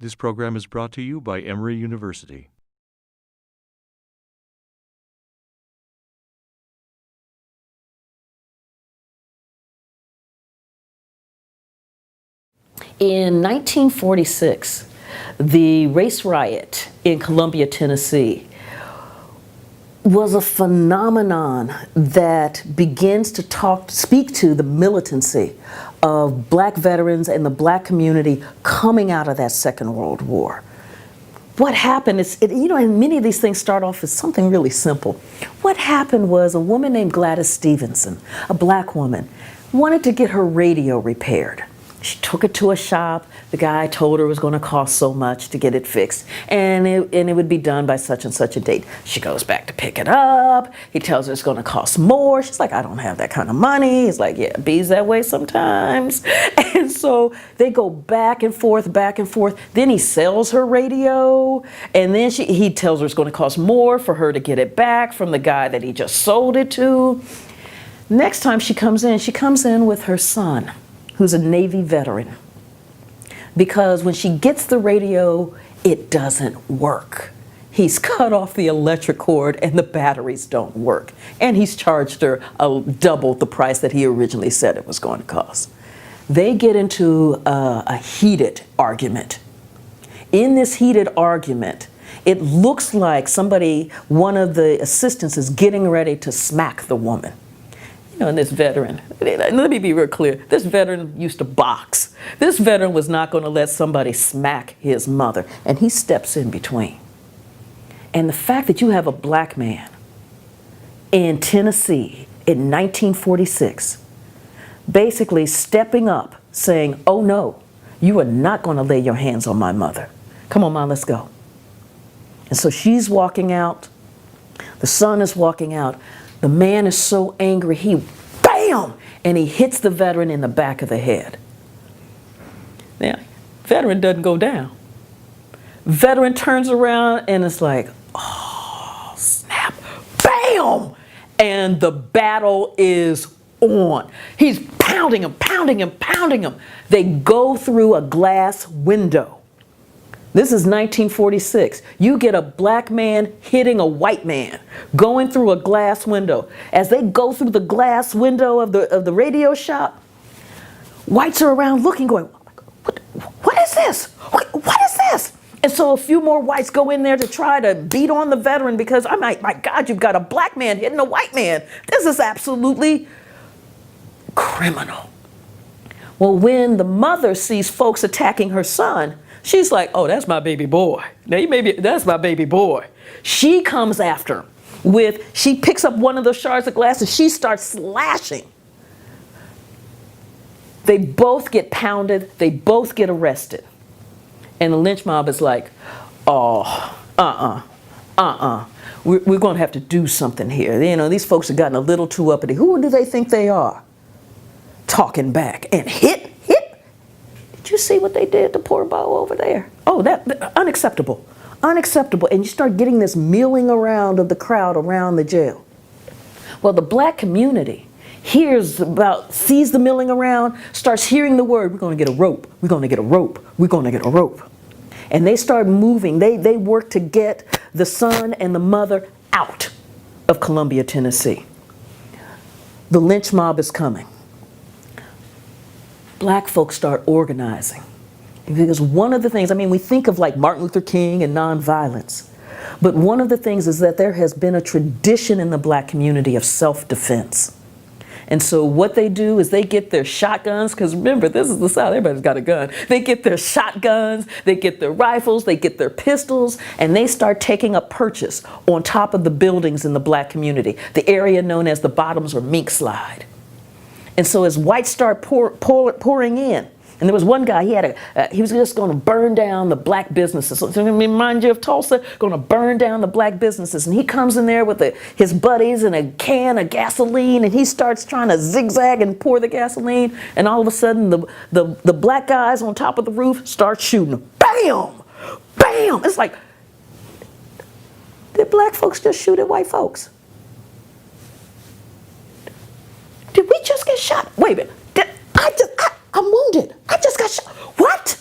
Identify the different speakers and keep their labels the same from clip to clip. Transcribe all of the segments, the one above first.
Speaker 1: This program is brought to you by Emory University.
Speaker 2: In 1946, the race riot in Columbia, Tennessee was a phenomenon that begins to speak to the militancy of black veterans and the black community coming out of that Second World War. What happened is, and many of these things start off as something really simple. What happened was a woman named Gladys Stevenson, a black woman, wanted to get her radio repaired. She took it to a shop. The guy told her it was going to cost so much to get it fixed, and it would be done by such and such a date. She goes back to pick it up. He tells her it's going to cost more. She's like, I don't have that kind of money. He's like, yeah, it bees that way sometimes. And so they go back and forth, back and forth. Then he sells her radio, and then he tells her it's going to cost more for her to get it back from the guy that he just sold it to. Next time she comes in with her son, who's a Navy veteran, because when she gets the radio, it doesn't work. He's cut off the electric cord and the batteries don't work. And he's charged her double the price that he originally said it was going to cost. They get into a heated argument. In this heated argument, it looks like one of the assistants is getting ready to smack the woman. And this veteran, let me be real clear, this veteran used to box. This veteran was not going to let somebody smack his mother, and he steps in between. And the fact that you have a black man in Tennessee in 1946 basically stepping up saying, oh no, you are not going to lay your hands on my mother. Come on, Mom, let's go. And so she's walking out. The son is walking out. The man is so angry, he bam! And he hits the veteran in the back of the head. Now, veteran doesn't go down. Veteran turns around and it's like, oh, snap, bam! And the battle is on. He's pounding him, pounding him, pounding him. They go through a glass window. This is 1946. You get a black man hitting a white man, going through a glass window. As they go through the glass window of the radio shop, whites are around looking, going, what is this? What is this? And so a few more whites go in there to try to beat on the veteran because, my God, you've got a black man hitting a white man. This is absolutely criminal. Well, when the mother sees folks attacking her son, she's like, oh, that's my baby boy. Now, that's my baby boy. She comes after him she picks up one of those shards of glass and she starts slashing. They both get pounded. They both get arrested. And the lynch mob is like, oh, We're going to have to do something here. These folks have gotten a little too uppity. Who do they think they are? Talking back and hit. Did you see what they did to poor Bo over there? Oh, that unacceptable. Unacceptable. And you start getting this milling around of the crowd around the jail. Well, the black community sees the milling around, starts hearing the word, we're going to get a rope, we're going to get a rope, we're going to get a rope. And they start moving. They work to get the son and the mother out of Columbia, Tennessee. The lynch mob is coming. Black folks start organizing. Because one of the things, we think of like Martin Luther King and nonviolence, but one of the things is that there has been a tradition in the black community of self-defense. And so what they do is they get their shotguns, because remember, this is the South, everybody's got a gun. They get their shotguns, they get their rifles, they get their pistols, and they start taking up purchase on top of the buildings in the black community, the area known as the Bottoms or Mink Slide. And so as whites start pouring in, and there was one guy, he was just going to burn down the black businesses. So it reminds you of Tulsa, going to burn down the black businesses. And he comes in there with his buddies and a can of gasoline, and he starts trying to zigzag and pour the gasoline. And all of a sudden, the black guys on top of the roof start shooting him. Bam! Bam! It's like, did black folks just shoot at white folks? Did we just get shot? Wait a minute. I'm wounded. I just got shot. What?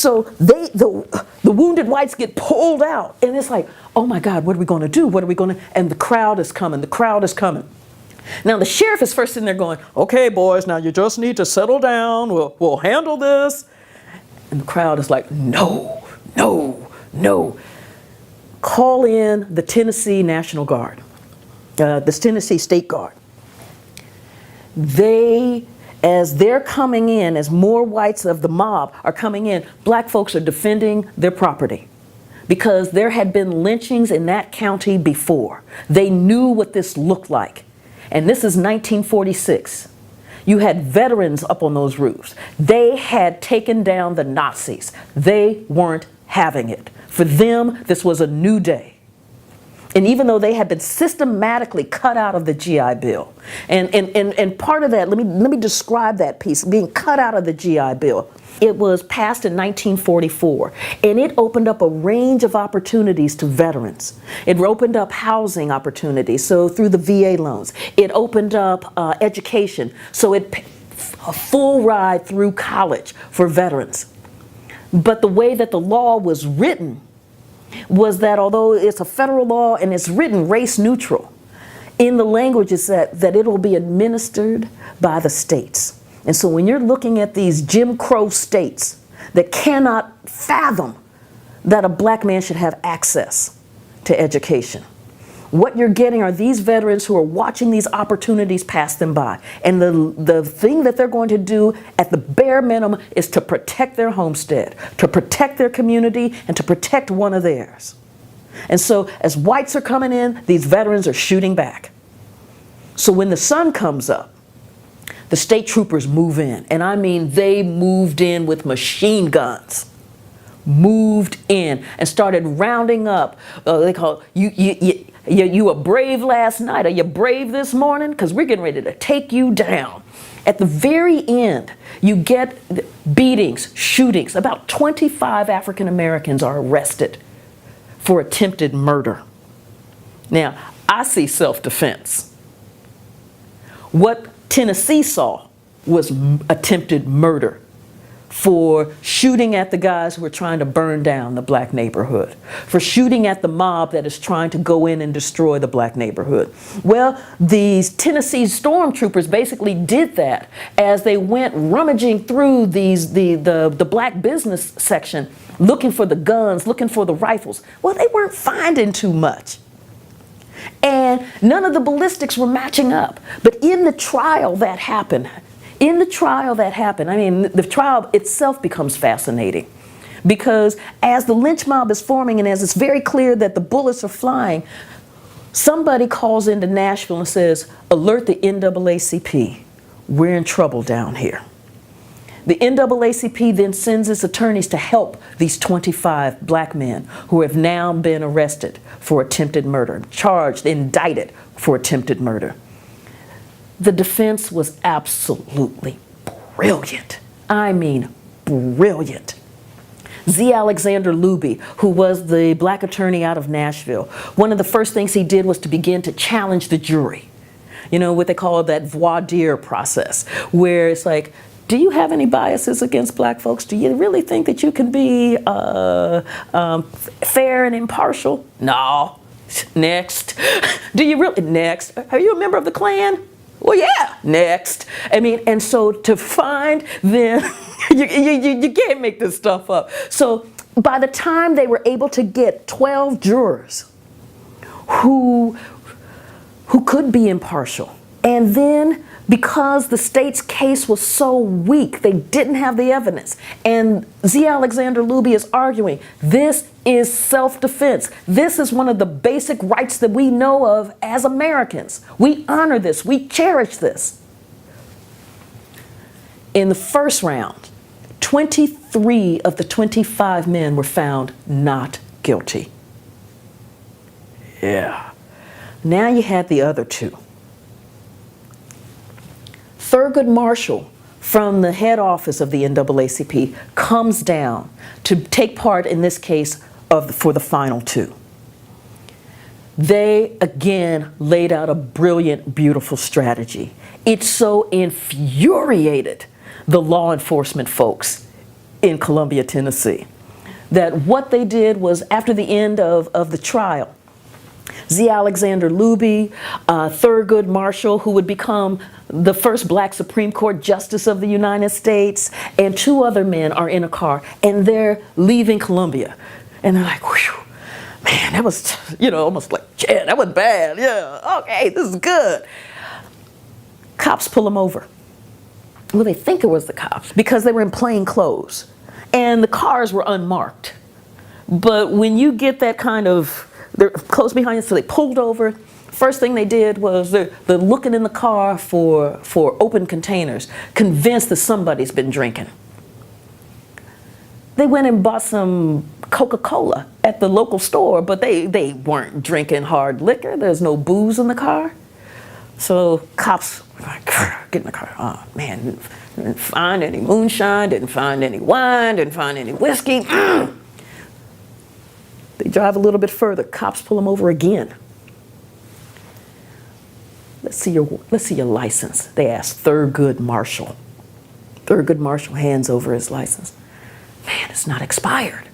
Speaker 2: So the wounded whites get pulled out, and it's like, oh my God, what are we going to do? What are we going to? And the crowd is coming. The crowd is coming. Now the sheriff is first in there going, okay, boys, now you just need to settle down. We'll handle this. And the crowd is like, no, no, no. Call in the Tennessee National Guard, the Tennessee State Guard. As they're coming in, as more whites of the mob are coming in, black folks are defending their property because there had been lynchings in that county before. They knew what this looked like. And this is 1946. You had veterans up on those roofs. They had taken down the Nazis. They weren't having it. For them, this was a new day. And even though they had been systematically cut out of the GI Bill, and part of that, let me describe that piece, being cut out of the GI Bill. It was passed in 1944, and it opened up a range of opportunities to veterans. It opened up housing opportunities, so through the VA loans. It opened up education, so a full ride through college for veterans. But the way that the law was written was that although it's a federal law and it's written race neutral, in the language is that it will be administered by the states. And so when you're looking at these Jim Crow states that cannot fathom that a black man should have access to education, what you're getting are these veterans who are watching these opportunities pass them by. And the thing that they're going to do at the bare minimum is to protect their homestead, to protect their community, and to protect one of theirs. And so as whites are coming in, these veterans are shooting back. So when the sun comes up, the state troopers move in. And I mean, they moved in with machine guns. Moved in and started rounding up. They call you were brave last night. Are you brave this morning? Because we're getting ready to take you down. At the very end, you get beatings, shootings. About 25 African Americans are arrested for attempted murder. Now, I see self-defense. What Tennessee saw was attempted murder for shooting at the guys who were trying to burn down the black neighborhood, for shooting at the mob that is trying to go in and destroy the black neighborhood. Well, these Tennessee stormtroopers basically did that as they went rummaging through the black business section, looking for the guns, looking for the rifles. Well, they weren't finding too much. And none of the ballistics were matching up. But in the trial that happened, I mean, the trial itself becomes fascinating because as the lynch mob is forming and as it's very clear that the bullets are flying, somebody calls into Nashville and says, alert the NAACP, we're in trouble down here. The NAACP then sends its attorneys to help these 25 black men who have now been arrested for attempted murder, charged, indicted for attempted murder. The defense was absolutely brilliant. I mean, brilliant. Z. Alexander Luby, who was the black attorney out of Nashville, one of the first things he did was to begin to challenge the jury. You know, what they call that voir dire process, where it's like, do you have any biases against black folks? Do you really think that you can be fair and impartial? No. Next. Do you really? Next. Are you a member of the Klan? Well, yeah, next. I mean, and so to find them, you can't make this stuff up. So by the time they were able to get 12 jurors who could be impartial, and then because the state's case was so weak, they didn't have the evidence. And Z. Alexander Luby is arguing, this is self-defense. This is one of the basic rights that we know of as Americans. We honor this, we cherish this. In the first round, 23 of the 25 men were found not guilty. Yeah. Now you had the other two. Thurgood Marshall, from the head office of the NAACP, comes down to take part in this case for the final two. They, again, laid out a brilliant, beautiful strategy. It so infuriated the law enforcement folks in Columbia, Tennessee. That what they did was, after the end of the trial, Z. Alexander Luby, Thurgood Marshall, who would become the first black Supreme Court Justice of the United States, and two other men are in a car, and they're leaving Columbia. And they're like, whew, man, that was, almost like, yeah, that wasn't bad. Yeah, okay, this is good. Cops pull them over. Well, they think it was the cops because they were in plain clothes. And the cars were unmarked. But when you get that kind of, they're close behind you, so they pulled over. First thing they did was they're looking in the car for open containers, convinced that somebody's been drinking. They went and bought some Coca-Cola at the local store, but they weren't drinking hard liquor. There's no booze in the car. So cops were like, get in the car. Oh, man, didn't find any moonshine, didn't find any wine, didn't find any whiskey. They drive a little bit further. Cops pull them over again. Let's see your license. They ask Thurgood Marshall. Thurgood Marshall hands over his license. Man, it's not expired.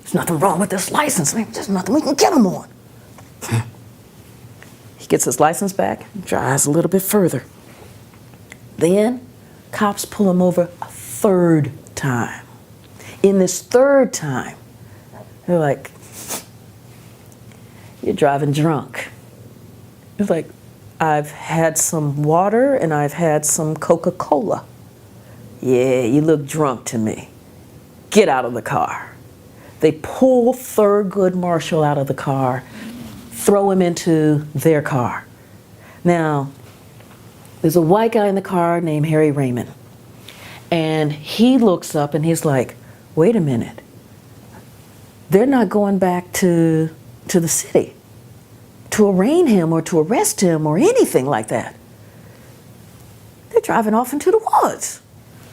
Speaker 2: There's nothing wrong with this license. Man, there's nothing we can get him on. He gets his license back, drives a little bit further. Then cops pull him over a third time. In this third time, they're like, you're driving drunk. It's like, I've had some water and I've had some Coca-Cola. Yeah, you look drunk to me. Get out of the car. They pull Thurgood Marshall out of the car, throw him into their car. Now, there's a white guy in the car named Harry Raymond. And he looks up and he's like, wait a minute. They're not going back to the city to arraign him or to arrest him or anything like that. They're driving off into the woods.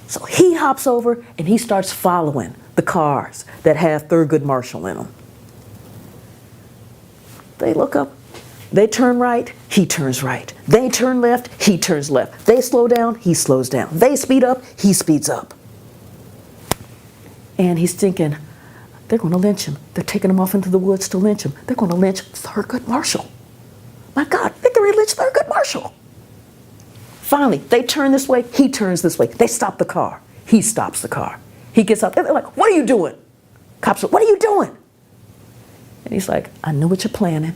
Speaker 2: So he hops over and he starts following the cars that have Thurgood Marshall in them. They look up, they turn right, he turns right. They turn left, he turns left. They slow down, he slows down. They speed up, he speeds up. And he's thinking, they're going to lynch him. They're taking him off into the woods to lynch him. They're going to lynch Thurgood Marshall. My God, they can lynch Thurgood Marshall. Finally, they turn this way, he turns this way. They stop the car. He stops the car. He gets up, they're like, what are you doing? Cops are, what are you doing? And he's like, I know what you're planning,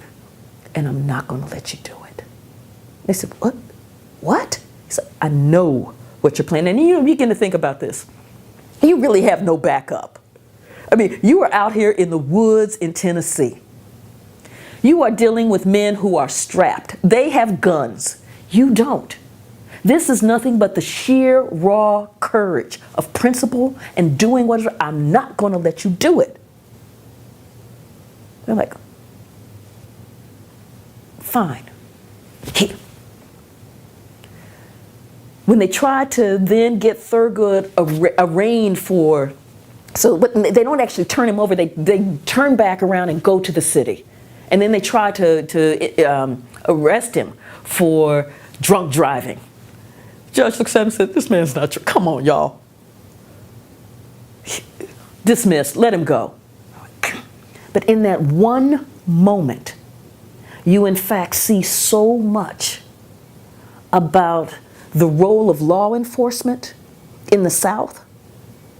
Speaker 2: and I'm not going to let you do it. They said, what? What? He said, I know what you're planning. And you begin to think about this. You really have no backup. I mean, you are out here in the woods in Tennessee. You are dealing with men who are strapped. They have guns. You don't. This is nothing but the sheer, raw courage of principle and doing whatever. I'm not going to let you do it. They're like, fine. Here. When they tried to then get Thurgood arraigned for, so they don't actually turn him over, they turn back around and go to the city. And then they try to arrest him for drunk driving. Judge looks at him and said, this man's not true. Come on, y'all. Dismissed, let him go. But in that one moment, you in fact see so much about the role of law enforcement in the South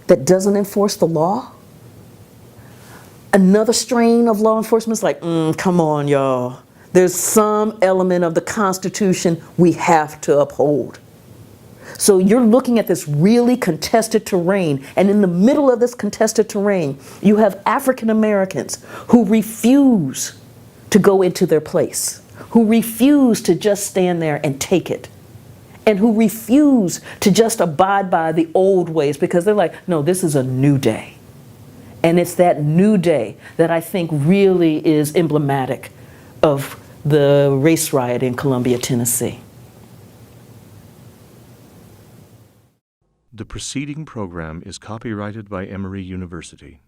Speaker 2: that doesn't enforce the law. Another strain of law enforcement is like, come on, y'all. There's some element of the Constitution we have to uphold. So you're looking at this really contested terrain, and in the middle of this contested terrain, you have African Americans who refuse to go into their place, who refuse to just stand there and take it, and who refuse to just abide by the old ways because they're like, no, this is a new day. And it's that new day that I think really is emblematic of the race riot in Columbia, Tennessee.
Speaker 1: The preceding program is copyrighted by Emory University.